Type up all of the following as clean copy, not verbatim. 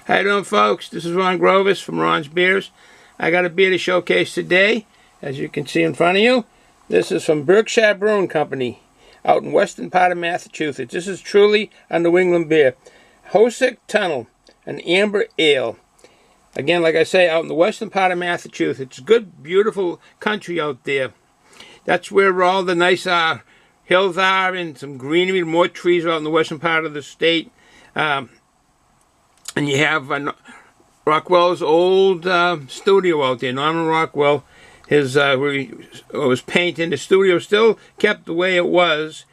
How you doing, folks? This is Ron Grovis from Ron's Beers. I got a beer to showcase today, as you can see in front of you. This is from Berkshire Brewing Company, out in western part of Massachusetts. This is truly a New England beer. Hoosac Tunnel, an amber ale. Again, like I say, out in the western part of Massachusetts. Good, beautiful country out there. That's where all the nice hills are, and some greenery, more trees out in the western part of the state. And you have Rockwell's old studio out there. Norman Rockwell, where he was painting. The studio still kept the way it was,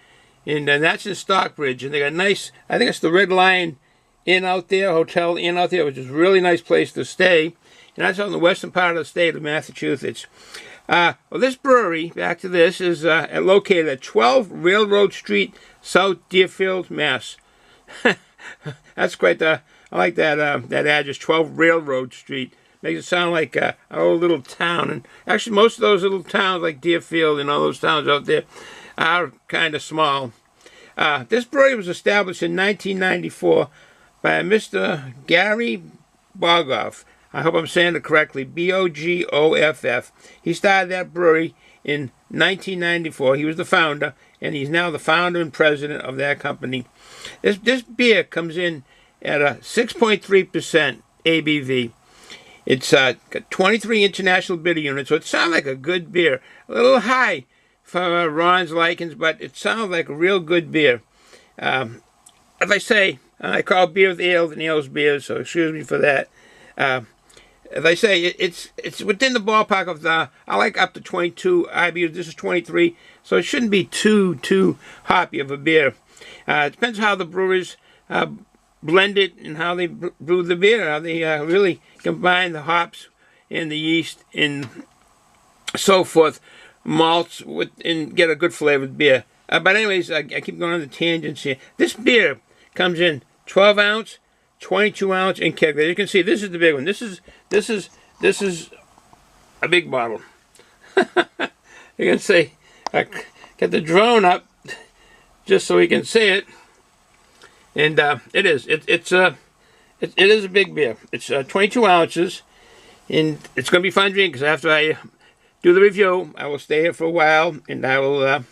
and that's in Stockbridge. And they got a nice, I think it's the Red Lion Inn out there, Hotel Inn out there, which is a really nice place to stay. And that's out in the western part of the state of Massachusetts. Well, this brewery, back to this, is located at 12 Railroad Street, South Deerfield, Mass. That's quite I like that address, 12 Railroad Street. Makes it sound like a old little town. And actually, most of those little towns, like Deerfield and all those towns out there, are kind of small. This brewery was established in 1994 by Mr. Gary Bogoff. I hope I'm saying it correctly, Bogoff. He started that brewery in 1994. He was the founder, and he's now the founder and president of that company. This beer comes in at a 6.3% ABV. It's got 23 international bitter units, so it sounds like a good beer. A little high for Ron's likings, but it sounds like a real good beer. As I say, I call beer with ale and ales beer, so excuse me for that. As I say, it's within the ballpark of I like up to 22 IBUs. This is 23, so it shouldn't be too hoppy of a beer. It depends how the brewers blend it and how they brew the beer, how they really combine the hops and the yeast and so forth, malts, and get a good flavored beer. But anyways, I keep going on the tangents here. This beer comes in 12 ounce, 22 ounce, and keg. As you can see, this is the big one. This is a big bottle. You can see, I get the drone up just so we can see it. And it is a big beer. It's 22 ounces, and it's going to be fun drinking, because after I do the review, I will stay here for a while, and I will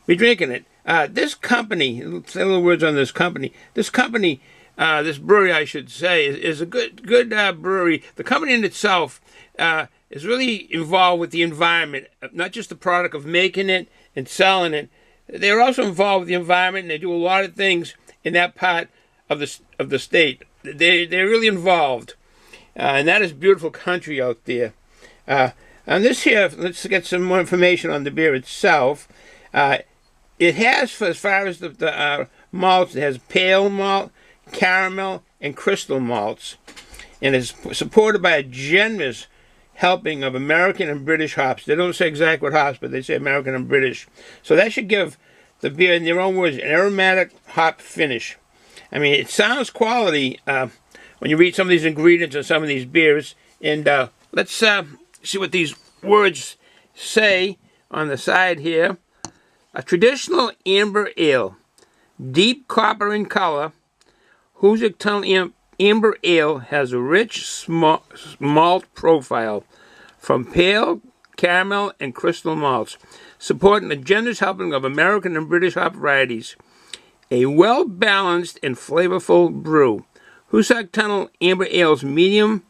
be drinking it. This company, say a little words on this company. This brewery, I should say, is a good brewery. The company in itself is really involved with the environment, not just the product of making it and selling it. They're also involved with the environment, and they do a lot of things in that part of the state. They're really involved, and that is beautiful country out there. On this here, let's get some more information on the beer itself. It has, as far as the malts, it has pale malt, caramel, and crystal malts, and is supported by a generous helping of American and British hops. They don't say exactly what hops, but they say American and British. So that should give the beer, in their own words, an aromatic hop finish. I mean, it sounds quality when you read some of these ingredients on some of these beers. And let's see what these words say on the side here. A traditional amber ale, deep copper in color. Hoosac Tunnel Amber Ale has a rich malt profile from pale, caramel, and crystal malts, supporting a generous helping of American and British hop varieties. A well-balanced and flavorful brew. Hoosac Tunnel Amber Ale's medium.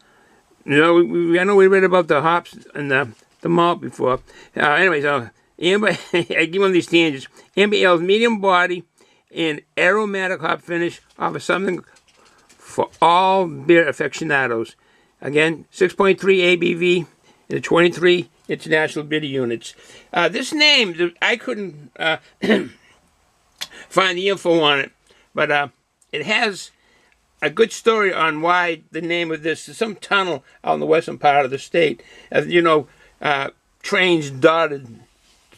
I know we read about the hops and the malt before. Anyways, Amber, I give one of these tangents. Amber Ale's medium body and aromatic hop finish offer something for all beer aficionados. Again, 6.3 ABV and 23 international bitter units. This name, I couldn't find the info on it, but it has a good story on why the name of this is some tunnel out in the western part of the state. As you know, trains dotted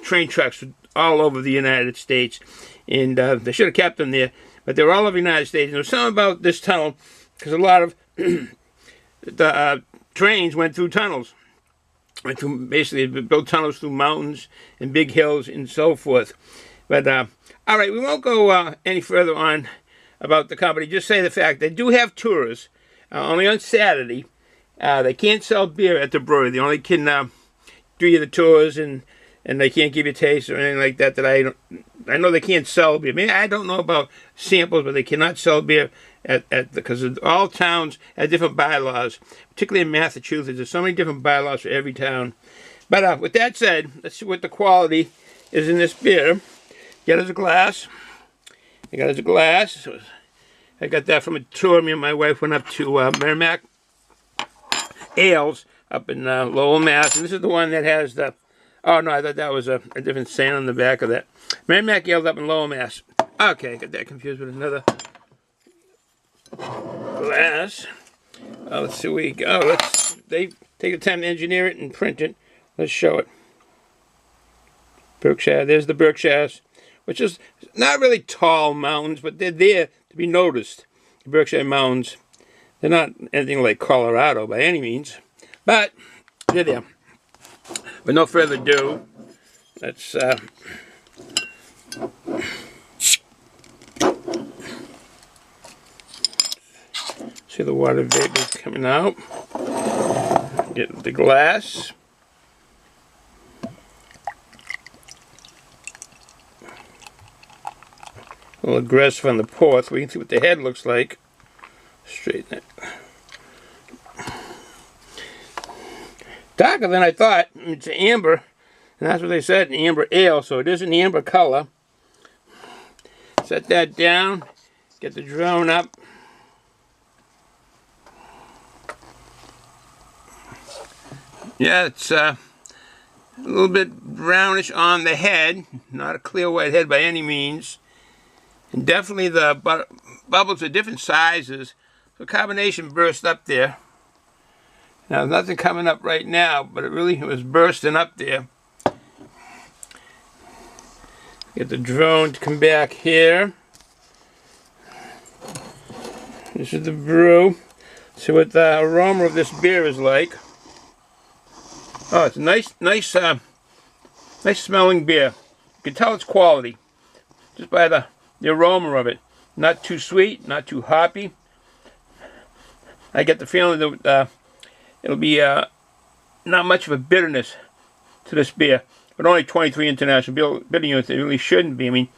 train tracks all over the United States, and they should have kept them there, but they were all over the United States. And there was something about this tunnel, because a lot of the trains went through tunnels. Went through, basically, built tunnels through mountains and big hills and so forth. But, all right, we won't go any further on about the company. Just say the fact they do have tours. only on Saturday. They can't sell beer at the brewery. They only can do you the tours, and they can't give you taste or anything like that. I know they can't sell beer. I mean, I don't know about samples, but they cannot sell beer because all towns have different bylaws. Particularly in Massachusetts, there's so many different bylaws for every town. But with that said, let's see what the quality is in this beer. Get us a glass. I got us a glass. I got that from a tour. Me and my wife went up to Merrimack Ales up in Lowell, Mass. And this is the one that has the... Oh, no, I thought that was a different saying on the back of that. Merrimack Ales up in Lowell, Mass. Okay, I got that confused with another glass. Let's see where we go. They take the time to engineer it and print it. Let's show it. Berkshire. There's the Berkshires, which is not really tall mountains, but they're there to be noticed. The Berkshire Mountains. They're not anything like Colorado by any means, but they're there. With no further ado, let's see the water vapors coming out. Get the glass. A little aggressive on the pour, so we can see what the head looks like. Straighten it. Darker than I thought. It's an amber, and that's what they said, an amber ale, so it is an amber color. Set that down. Get the drone up. Yeah, it's a little bit brownish on the head. Not a clear white head by any means. And definitely the bubbles are different sizes. So carbonation burst up there. Now, nothing coming up right now, but it really was bursting up there. Get the drone to come back here. This is the brew. See what the aroma of this beer is like. Oh, it's a nice smelling beer. You can tell it's quality just by the aroma of it. Not too sweet, not too hoppy. I get the feeling that it'll be not much of a bitterness to this beer. But only 23 international bitter units. It really shouldn't be. I mean,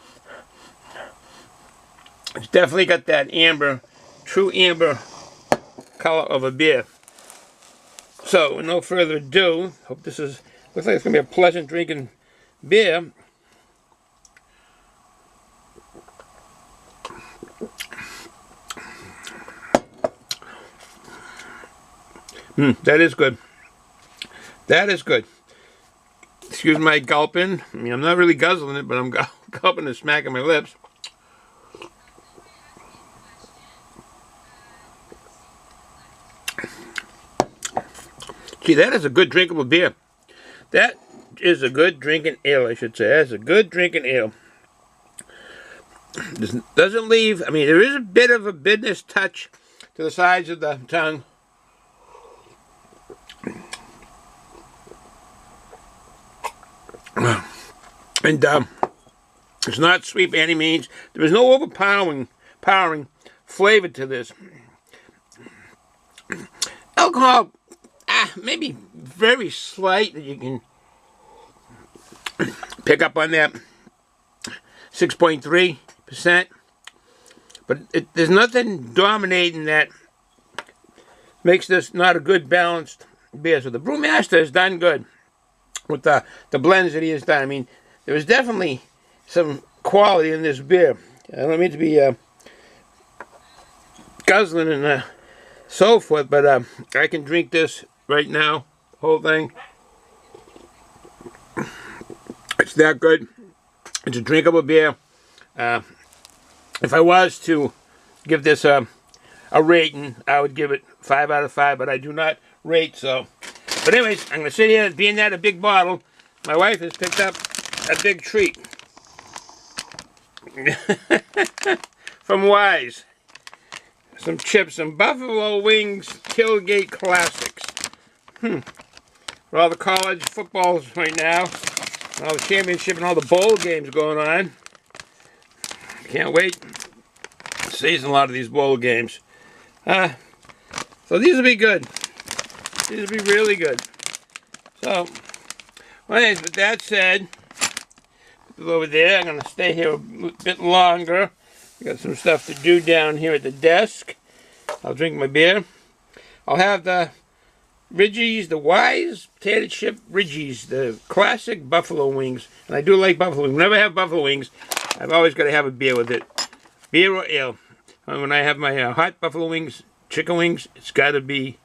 it's definitely got that amber, true amber color of a beer. So, with no further ado, hope this looks like it's going to be a pleasant drinking beer. That is good. That is good. Excuse my gulping. I mean, I'm not really guzzling it, but I'm gulping and smacking my lips. Gee, that is a good drinkable beer. That is a good drinking ale, I should say. That's a good drinking ale. This doesn't leave, I mean, there is a bit of a bitterness touch to the sides of the tongue. And it's not sweet by any means. There is no overpowering flavor to this. Alcohol, maybe very slight that you can pick up on that. 6.3%. But there's nothing dominating that makes this not a good balanced beer. So the brewmaster has done good with the blends that he has done. I mean, there is definitely some quality in this beer. I don't mean to be guzzling and so forth, but I can drink this right now, the whole thing. It's that good. It's a drinkable beer. If I was to give this a rating, I would give it 5 out of 5, but I do not rate, so. But anyways, I'm going to sit here, being that a big bottle, my wife has picked up a big treat. From Wise. Some chips, some Buffalo Wings Tailgate Classics. For all the college footballs right now, all the championship and all the bowl games going on. Can't wait to season a lot of these bowl games. So these will be good. These will be really good. So, well, anyways, with that said, put it over there. I'm going to stay here a bit longer. I got some stuff to do down here at the desk. I'll drink my beer. I'll have the Ridgies, the Wise potato chip Ridgies, the classic buffalo wings. And I do like buffalo wings. Whenever I have buffalo wings, I've always got to have a beer with it. Beer or ale. When I have my hot buffalo wings, chicken wings, it's got to be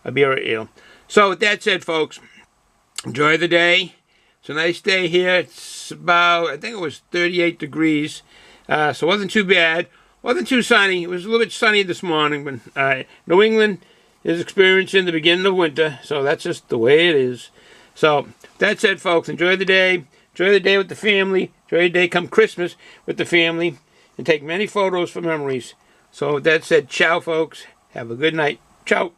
a beer or ale. So with that said, folks, enjoy the day. It's a nice day here. It's about, I think it was 38 degrees. So it wasn't too bad. Wasn't too sunny. It was a little bit sunny this morning. But New England is experiencing the beginning of winter. So that's just the way it is. So that said, folks, enjoy the day. Enjoy the day with the family. Enjoy the day come Christmas with the family. And take many photos for memories. So with that said, ciao, folks. Have a good night. Ciao.